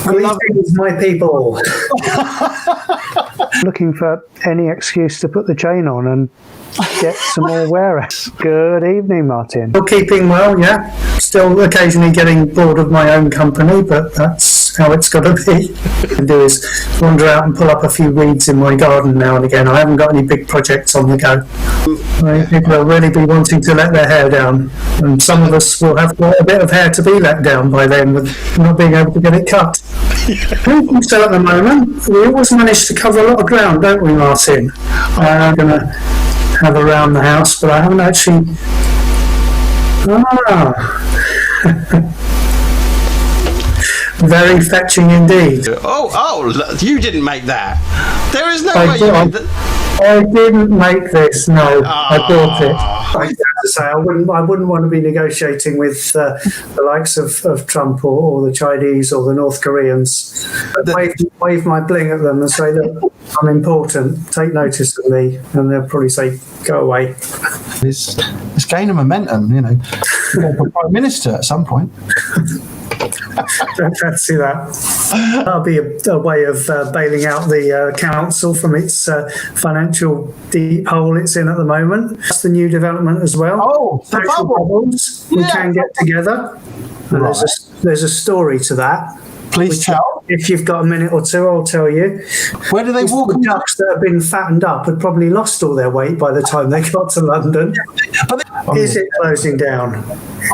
Greetings, my people. Looking for any excuse to put the chain on and get some more wearers. Good evening, Martin. Still keeping well, yeah. Still occasionally getting bored of my own company, but that's how it's got to be. What I can do is wander out and pull up a few weeds in my garden now and again. I haven't got any big projects on the go. People will really be wanting to let their hair down, and some of us will have quite a bit of hair to be let down by then with not being able to get it cut. So at the moment, we always manage to cover a lot of ground, don't we, Martin? I'm going to have around the house, but I haven't actually. Very fetching indeed. Oh, you didn't make that. There is no way you made that. I didn't make this. No, I bought it. I have to say, I wouldn't want to be negotiating with the likes of Trump or the Chinese or the North Koreans. Wave my bling at them and say that I'm important. Take notice of me, and they'll probably say, "Go away." It's gaining momentum, you know. Prime Minister at some point. Don't fancy that. That'll be a way of bailing out the council from its financial deep hole it's in at the moment. That's the new development as well. Oh, the social bubbles. We can get together. And Right. there's a story to that. Please tell. If you've got a minute or two, I'll tell you. Where do they walk? The ducks that have been fattened up had probably lost all their weight by the time they got to London. Is it closing down?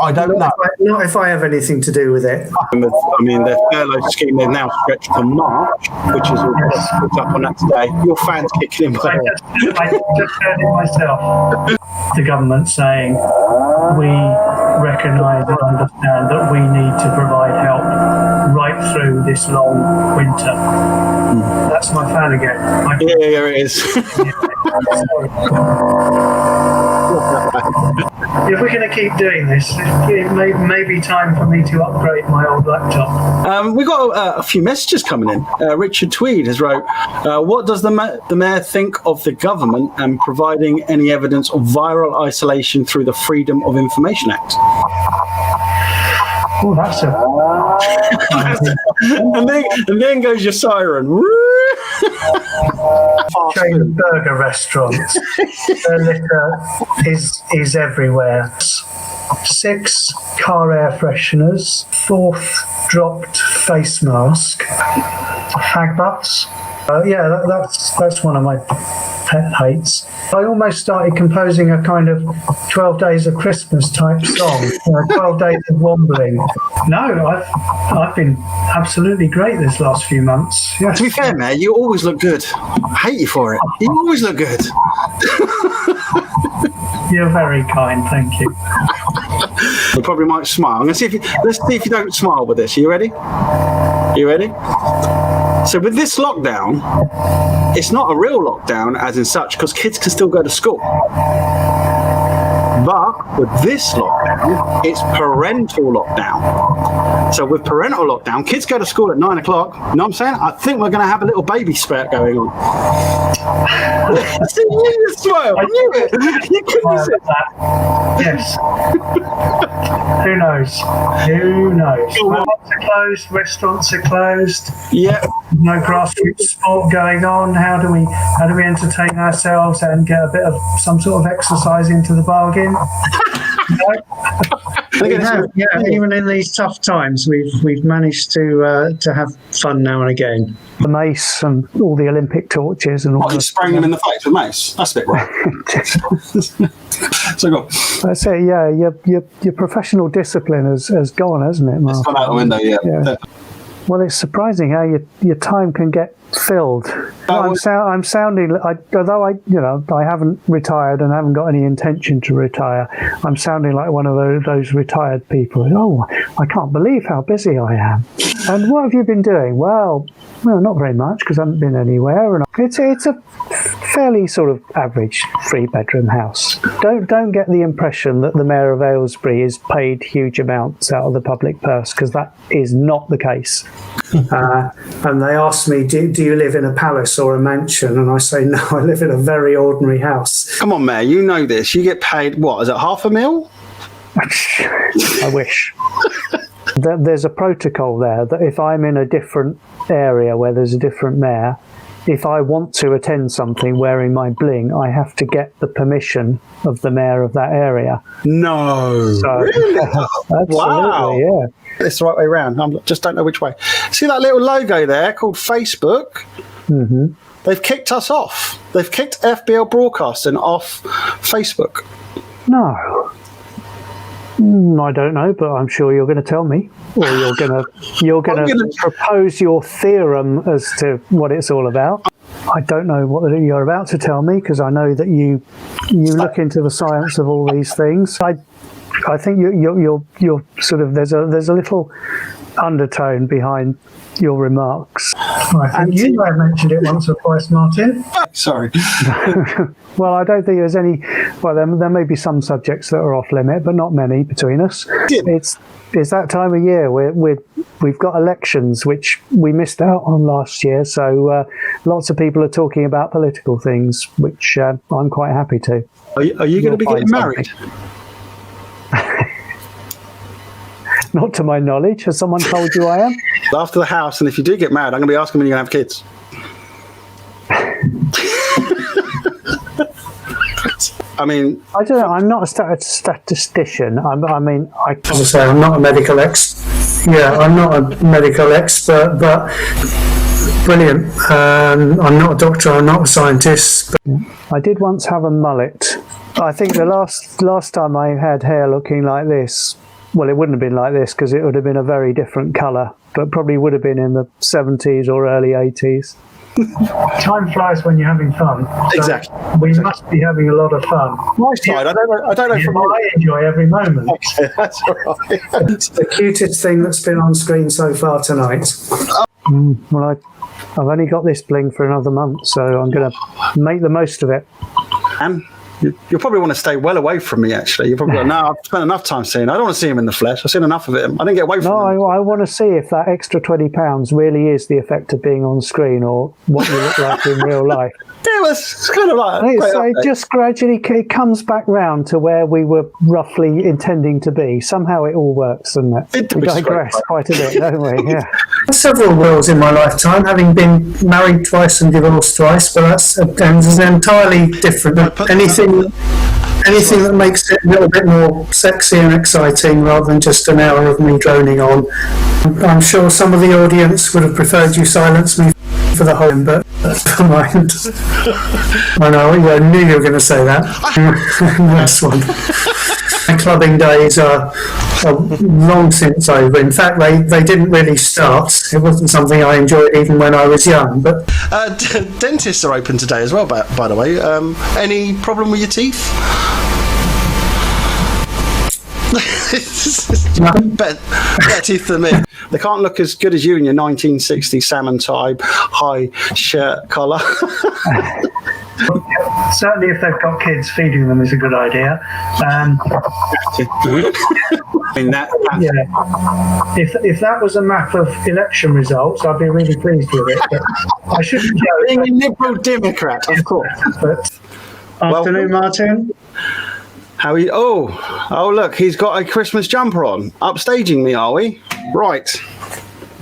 I don't know. Not if I have anything to do with it. I mean, their furlough scheme is now stretched to March, which is all picked up on that today. Your fans kicking in. I just heard it myself. The government saying we recognise and understand that we need to provide help right through this long winter. That's my fan again. Yeah, it is. If we're going to keep doing this, it may be time for me to upgrade my old laptop. We've got a few messages coming in. Richard Tweed has wrote, what does the Mayor think of the government and providing any evidence of viral isolation through the Freedom of Information Act? Oh, that's a... and then goes your siren. Chain burger restaurants. Their liquor is everywhere. 6 car air fresheners. 4th dropped face mask. Hag butts. That's one of my pet hates. I almost started composing a kind of 12 Days of Christmas type song, 12 Days of Wombling. No, I've been absolutely great this last few months. Yes. To be fair, Mayor, you always look good. I hate you for it. You always look good. You're very kind, thank you. You probably might smile. Let's see if you don't smile with this. Are you ready? You ready? So with this lockdown, it's not a real lockdown as in such, because kids can still go to school. But with this lockdown, it's parental lockdown. So with parental lockdown, kids go to school at 9 o'clock. You know what I'm saying? I think we're going to have a little baby spurt going on. See, you smile. I knew it. You couldn't say that. Yes. Who knows? Who knows? Restaurants are closed. Restaurants are closed. Yeah. No grassroots sport going on. How do we entertain ourselves and get a bit of some sort of exercise into the bargain? Even in these tough times, we've managed to have fun now and again. The mace and all the Olympic torches and all. Keep spraying them in the face with mace. That's a bit right. So go. I say, yeah, your professional discipline has gone, hasn't it, Mark? It's gone out the window, yeah. Well, it's surprising how your time can get filled. I'm sounding, although I haven't retired and haven't got any intention to retire, I'm sounding like one of those retired people. Oh, I can't believe how busy I am. And what have you been doing? Well, not very much because I haven't been anywhere. And it's a fairly sort of average 3-bedroom house. Don't get the impression that the Mayor of Aylesbury is paid huge amounts out of the public purse, because that is not the case. And they asked me, do you live in a palace or a mansion? And I say, no, I live in a very ordinary house. Come on, Mayor, you know this. You get paid, what, is it $500,000? I wish. there's a protocol there that if I'm in a different area where there's a different mayor, if I want to attend something wearing my bling, I have to get the permission of the mayor of that area. No. So, really? absolutely, Wow. yeah. It's the right way around. I just don't know which way. See that little logo there called Facebook? Mm-hmm. They've kicked us off. They've kicked FBL Broadcasting off Facebook. No. I don't know, but I'm sure you're going to tell me, or you're going to propose your theorem as to what it's all about. I don't know what you're about to tell me, because I know that you look into the science of all these things. I think you're sort of there's a little undertone behind your remarks. I think you may have mentioned it once or twice, Martin. Sorry. Well, I don't think there's any. Well, there may be some subjects that are off limit, but not many between us. Yeah. It's that time of year we've got elections, which we missed out on last year. So lots of people are talking about political things, which I'm quite happy to. Are you going to be getting married? Not to my knowledge. Has someone told you I am? After the house, and if you do get married, I'm going to be asking when you're going to have kids. I mean, I don't know. I'm not a statistician. As I say, I'm not a medical I'm not a medical expert, but brilliant. I'm not a doctor. I'm not a scientist. But I did once have a mullet. I think the last time I had hair looking like this, well, it wouldn't have been like this because it would have been a very different colour, but probably would have been in the 70s or early 80s. Time flies when you're having fun. So exactly. We must be having a lot of fun. My side, I don't know. Yeah, I enjoy every moment. Okay, that's all right. it's the cutest thing that's been on screen so far tonight. Well, I've only got this bling for another month, so I'm going to make the most of it. And you'll probably want to stay well away from me, actually. You'll probably go, no, I've spent enough time seeing him. I don't want to see him in the flesh. I've seen enough of him. I didn't get away from him. No, I want to see if that extra £20 really is the effect of being on screen or what you look like in real life. It was kind of like It just gradually comes back round to where we were roughly intending to be. Somehow it all works, doesn't it? We digress quite a bit, don't we? Yeah. Several wills in my lifetime, having been married twice and divorced twice, but that's entirely different. Anything that makes it a little bit more sexy and exciting rather than just an hour of me droning on. I'm sure some of the audience would have preferred you silence me for the whole, but never mind. I know, I knew you were going to say that. Nice one. My clubbing days are long since over. In fact, they didn't really start. It wasn't something I enjoyed even when I was young. But dentists are open today as well, by the way. Any problem with your teeth? better teeth than me. They can't look as good as you in your 1960 salmon tie high shirt collar. Certainly, if they've got kids, feeding them is a good idea. If that was a map of election results, I'd be really pleased with it. But I shouldn't joke. Being a Liberal Democrat, of course. But afternoon, Martin. How are you? Oh, look, he's got a Christmas jumper on. Upstaging me, are we? Right.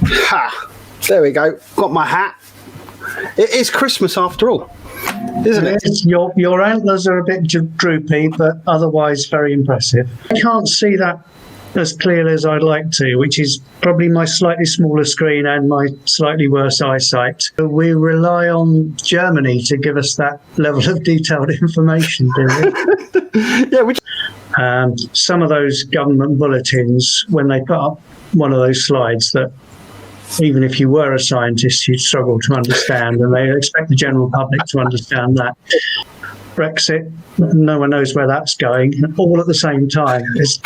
Ha! There we go. Got my hat. It is Christmas after all, isn't it? Your antlers are a bit droopy, but otherwise very impressive. I can't see that as clearly as I'd like to, which is probably my slightly smaller screen and my slightly worse eyesight. We rely on Germany to give us that level of detailed information, do we? Yeah, some of those government bulletins, when they put up one of those slides that even if you were a scientist, you'd struggle to understand, and they expect the general public to understand that. Brexit, no one knows where that's going, all at the same time. It's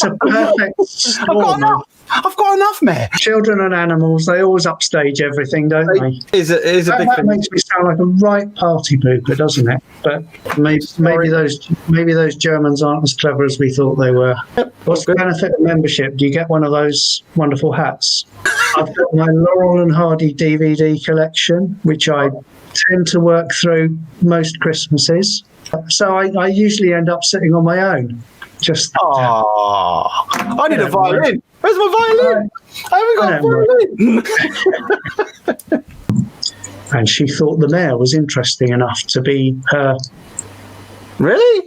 a perfect storm. I've got enough, Mayor. Children and animals, they always upstage everything, don't they? That makes me sound like a right party pooper, doesn't it? But maybe those Germans aren't as clever as we thought they were. What's the benefit of membership? Do you get one of those wonderful hats? I've got my Laurel and Hardy DVD collection, which I tend to work through most Christmases. So I usually end up sitting on my own. Just Oh, I need a violin. Where's my violin? I haven't got a violin. and she thought the mayor was interesting enough to be her. Really?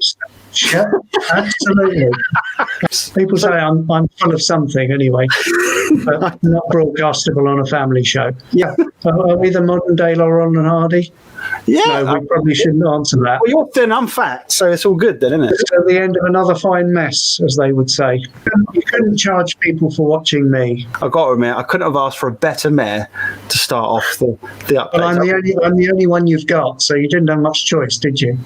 Yeah, absolutely. People say I'm full of something anyway, but not broadcastable on a family show. Yeah. Are we the modern day Laurel and Hardy? Yeah. No, we probably shouldn't answer that. Well, you're thin, I'm fat, so it's all good then, isn't it? It's at the end of another fine mess, as they would say. You couldn't charge people for watching me. I've got to admit, I couldn't have asked for a better mayor to start off the update. But I'm the only one you've got, so you didn't have much choice, did you?